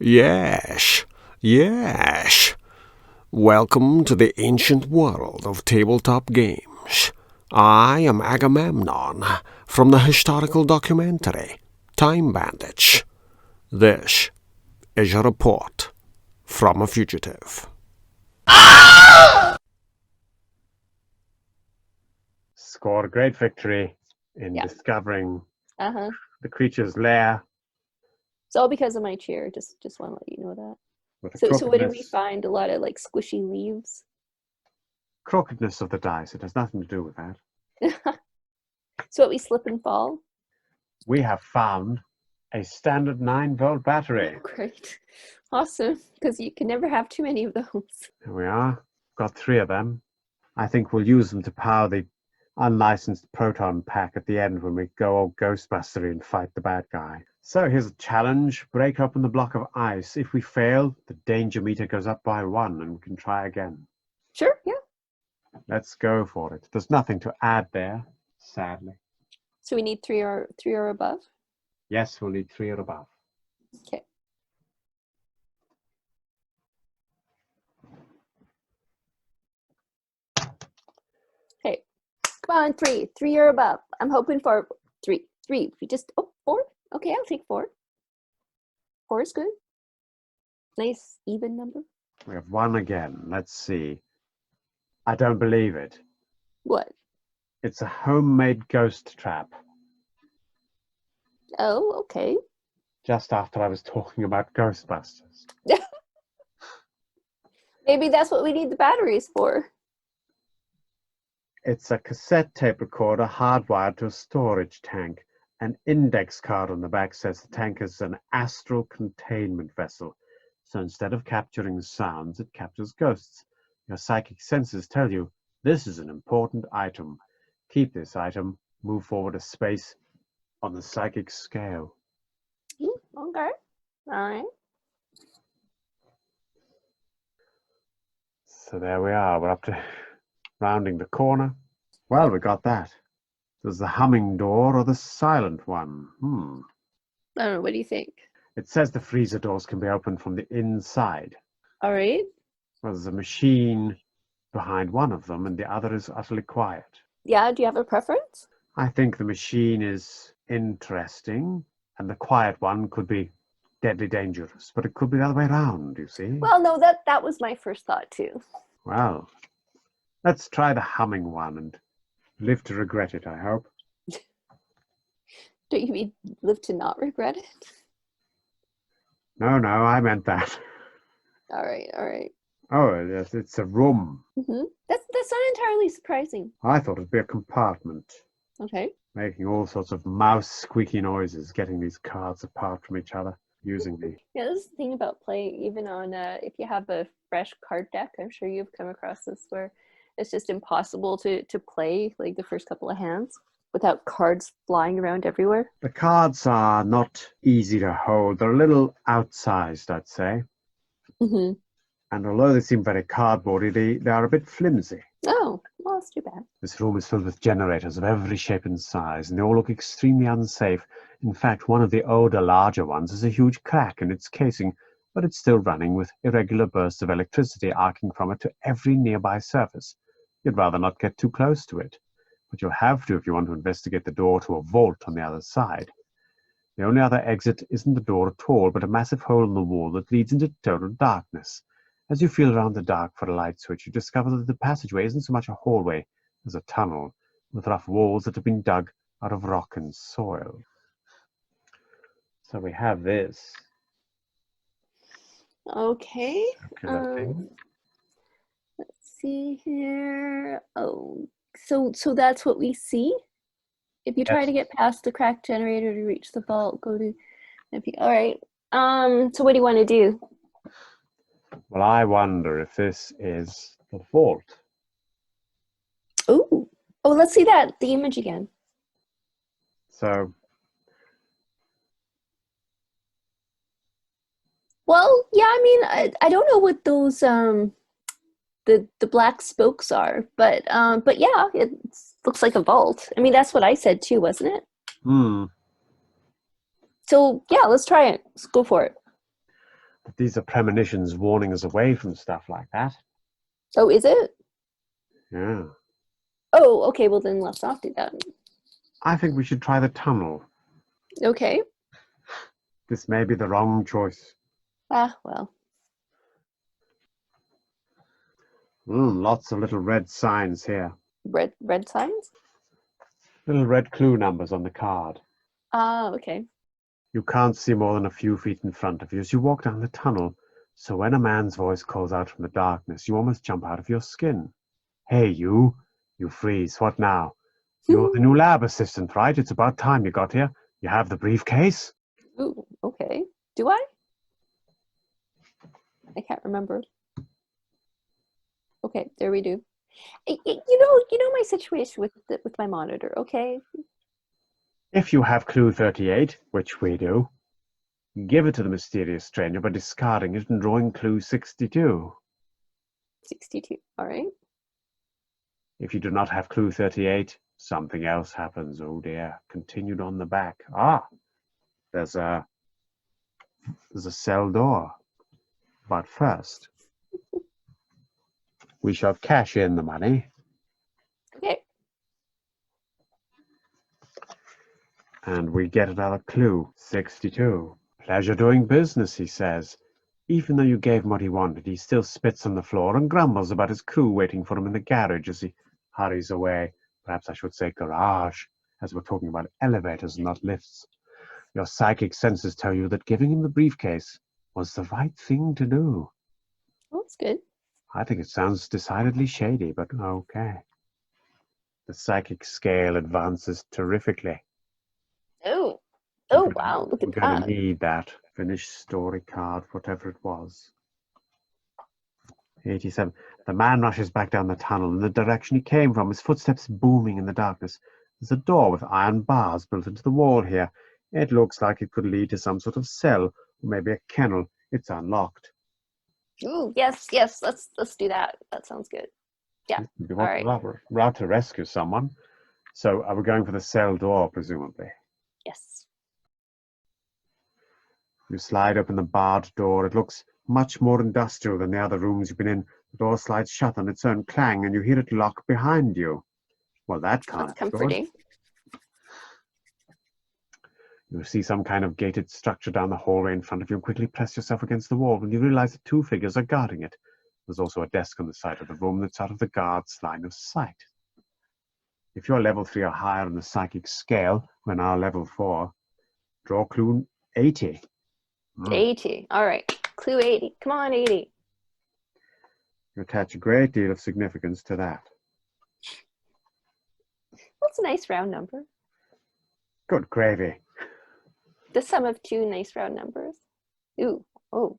Yes, yes. Welcome to the ancient world of tabletop games. I am Agamemnon from the historical documentary Time Bandits. This is a report from a fugitive. Scored a great victory in Yeah. discovering Uh-huh. the creature's lair It's all because of my chair. Just want to let you know that. with the So what did we crookedness, find? A lot of like squishy leaves. crookedness of the dice. It has nothing to do with that. So what we slip and fall. We have found a standard 9-volt battery. Great. Awesome. Because you can never have too many of those. Here we are. Got 3 of them. I think we'll use them to power the unlicensed proton pack at the end when we go all Ghostbustery and fight the bad guy. So here's a challenge. Break open the block of ice. If we fail, the danger meter goes up by 1 and we can try again. Sure, yeah. Let's go for it. There's nothing to add there, sadly. So we need three or above. Yes, we'll need 3 or above. Okay. Okay. Come on, 3. 3 or above. I'm hoping for 3. 3. We just 4. Okay, I'll take 4. 4 is good. Nice even number. We have 1 again. Let's see. I don't believe it. What? It's a homemade ghost trap. Oh, okay. Just after I was talking about Ghostbusters. Maybe that's what we need the batteries for. It's a cassette tape recorder hardwired to a storage tank. An index card on the back says the tank is an astral containment vessel. So instead of capturing sounds, it captures ghosts. Your psychic senses tell you this is an important item. Keep this item. Move forward a space on the psychic scale. Okay. All right. So there we are. We're up to rounding the corner. Well, we got that. There's the humming door or the silent one. I don't know. What do you think? It says the freezer doors can be opened from the inside. All right. Well, there's a machine behind one of them and the other is utterly quiet. Yeah. Do you have a preference? I think the machine is interesting and the quiet one could be deadly dangerous, but it could be the other way around, you see? Well, no. That was my first thought too. Well, let's try the humming one and live to regret it, I hope. Don't you mean live to not regret it? No, I meant that. All right. All right. Oh, yes, it's a room. That's not entirely surprising. I thought it'd be a compartment, Okay. making all sorts of mouse squeaky noises, getting these cards apart from each other, using the... Yeah, this is the thing about playing, even on if you have a fresh card deck. I'm sure you've come across this where it's just impossible to play like the first couple of hands without cards flying around everywhere. The cards are not easy to hold. They're a little outsized, I'd say. Mm-hmm. And although they seem very cardboardy, they are a bit flimsy. Oh, well, that's too bad. This room is filled with generators of every shape and size, and they all look extremely unsafe. In fact, one of the older, larger ones has a huge crack in its casing, but it's still running with irregular bursts of electricity arcing from it to every nearby surface. You'd rather not get too close to it, but you'll have to if you want to investigate the door to a vault on the other side. The only other exit isn't the door at all, but a massive hole in the wall that leads into total darkness. As you feel around the dark for a light switch, you discover that the passageway isn't so much a hallway as a tunnel, with rough walls that have been dug out of rock and soil. So we have this. Okay. Circular thing. Let's see here. Oh, so that's what we see. If you try Yes. to get past the cracked generator to reach the vault, go to. All right. So what do you want to do? Well, I wonder if this is the vault. Oh, let's see the image again. So, Well, yeah, I mean, I don't know what those the black spokes are, but yeah, it looks like a vault. I mean, that's what I said too, wasn't it? So yeah, let's try it. Let's go for it. These are premonitions warning us away from stuff like that. Oh, is it? Yeah. Oh, okay. Well, then let's not do that. I think we should try the tunnel. Okay. This may be the wrong choice. Ah, well. Lots of little red signs here. Red signs? Little red clue numbers on the card. Ah, okay. You can't see more than a few feet in front of you as you walk down the tunnel, so when a man's voice calls out from the darkness, you almost jump out of your skin. Hey, you! You freeze. What now? You're the new lab assistant, right? It's about time you got here. You have the briefcase? Ooh, okay. Do I? I can't remember. Okay, there we do. You know my situation with my monitor, okay? If you have clue 38, which we do, give it to the mysterious stranger by discarding it and drawing clue 62. 62. All right. If you do not have clue 38, something else happens. Oh dear. Continued on the back. Ah, there's a cell door. But first, we shall cash in the money. Okay. And we get another clue, 62. Pleasure doing business, he says. Even though you gave him what he wanted, he still spits on the floor and grumbles about his crew waiting for him in the garage as he hurries away. Perhaps I should say garage, as we're talking about elevators, not lifts. Your psychic senses tell you that giving him the briefcase was the right thing to do. Well, that's good. I think it sounds decidedly shady, but okay. The psychic scale advances terrifically. Oh. We're Oh, gonna- wow. Look We're at going that. to need that finished story card, whatever it was. 87. The man rushes back down the tunnel in the direction he came from, his footsteps booming in the darkness. There's a door with iron bars built into the wall here. It looks like it could lead to some sort of cell, or maybe a kennel. It's unlocked. Ooh, yes, yes. Let's do that. That sounds good. Yeah. You All want right. route to rescue someone. So are we going for the cell door, presumably? Yes. You slide open the barred door. It looks much more industrial than the other rooms you've been in. The door slides shut on its own clang, and you hear it lock behind you. Well, that can't That's be good. comforting. You see some kind of gated structure down the hallway in front of you and quickly press yourself against the wall when you realize that two figures are guarding it. There's also a desk on the side of the room that's out of the guard's line of sight. If you're level 3 or higher on the psychic scale, we're now level 4, draw clue 80. 80. All right. Clue 80. Come on, 80. You attach a great deal of significance to that. That's a nice round number. Good gravy. The sum of two nice round numbers. Ooh. Oh.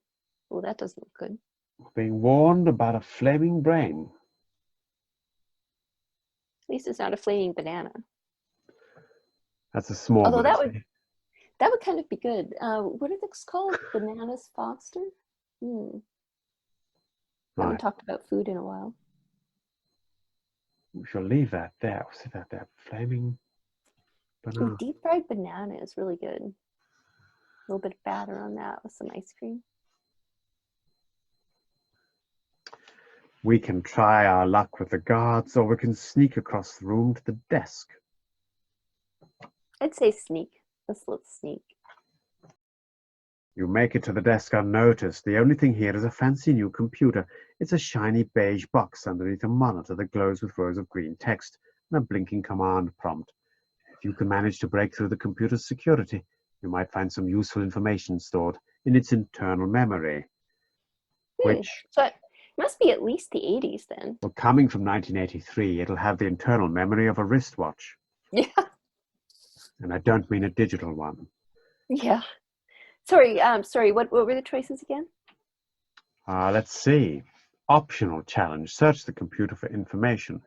Oh, that doesn't look good. Being warned about a flaming brain. At least it's not a flaming banana. That's a small Although that mercy. would kind of be good. What are those called? Bananas Foster? Haven't Right. talked about food in a while. We shall leave that there. We'll see that there. Flaming Ooh, banana. deep fried banana is really good. A little bit of batter on that with some ice cream. We can try our luck with the guards, or we can sneak across the room to the desk. I'd say sneak. Let's sneak. You make it to the desk unnoticed. The only thing here is a fancy new computer. It's a shiny beige box underneath a monitor that glows with rows of green text and a blinking command prompt. If you can manage to break through the computer's security, you might find some useful information stored in its internal memory. Which, So it must be at least the 80s then. well, coming from 1983, it'll have the internal memory of a wristwatch. Yeah. And I don't mean a digital one. Yeah. Sorry, what were the choices again? Let's see. Optional challenge. Search the computer for information.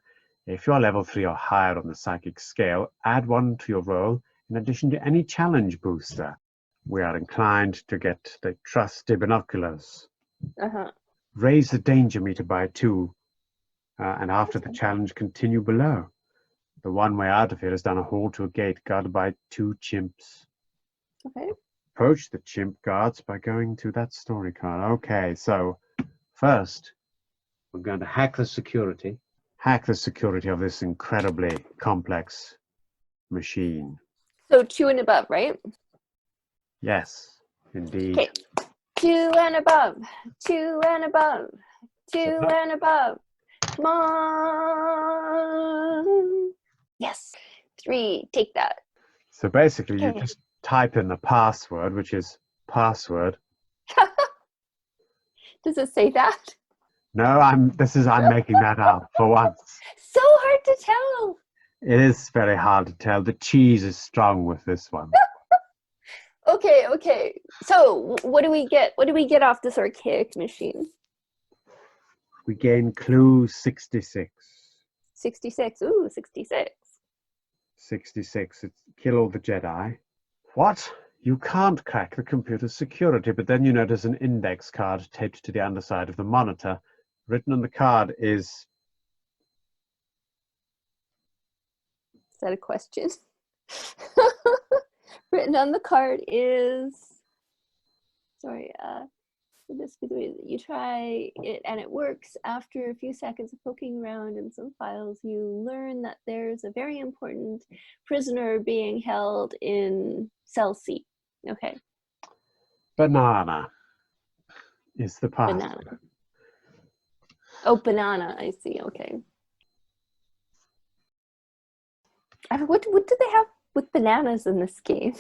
If you're level 3 or higher on the psychic scale, add 1 to your roll in addition to any challenge booster. We are inclined to get the trusty binoculars. Uh-huh. Raise the danger meter by 2, and after the challenge, continue below. The one way out of here is down a hall to a gate guarded by 2 chimps. Okay. approach the chimp guards by going to that story card. Okay, so first, we're going to hack the security. Hack the security of this incredibly complex machine. So 2 and above, right? Yes, indeed. Okay. 2 and above. 2 and above. 2 and above. Come on. Yes. 3. Take that. So basically, you Okay. just type in the password, which is password. Does it say that? No, I'm making that up for once. So hard to tell. It is very hard to tell. The cheese is strong with this one. Okay. So what do we get? What do we get off this archaic machine? We gain clue 66. 66. Ooh, 66. 66. It's kill all the Jedi. What? You can't crack the computer's security, but then you notice an index card taped to the underside of the monitor. Written on the card is... Is that a question? Written on the card is... Sorry, this could be, you try it and it works. After a few seconds of poking around in some files, you learn that there's a very important prisoner being held in cell C. Okay. Banana is the password. Banana. Oh, banana. I see. Okay. What do they have with bananas in this game?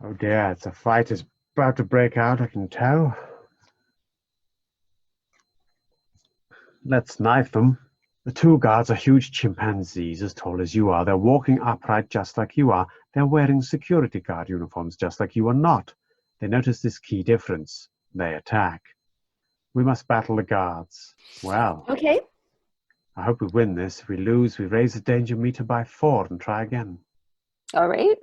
Oh dear, it's a fight is about to break out, I can tell. Let's knife them. The 2 guards are huge chimpanzees as tall as you are. They're walking upright just like you are. They're wearing security guard uniforms just like you are not. They notice this key difference. They attack. We must battle the guards. Well, Okay. I hope we win this. If we lose, we raise the danger meter by 4 and try again. All right.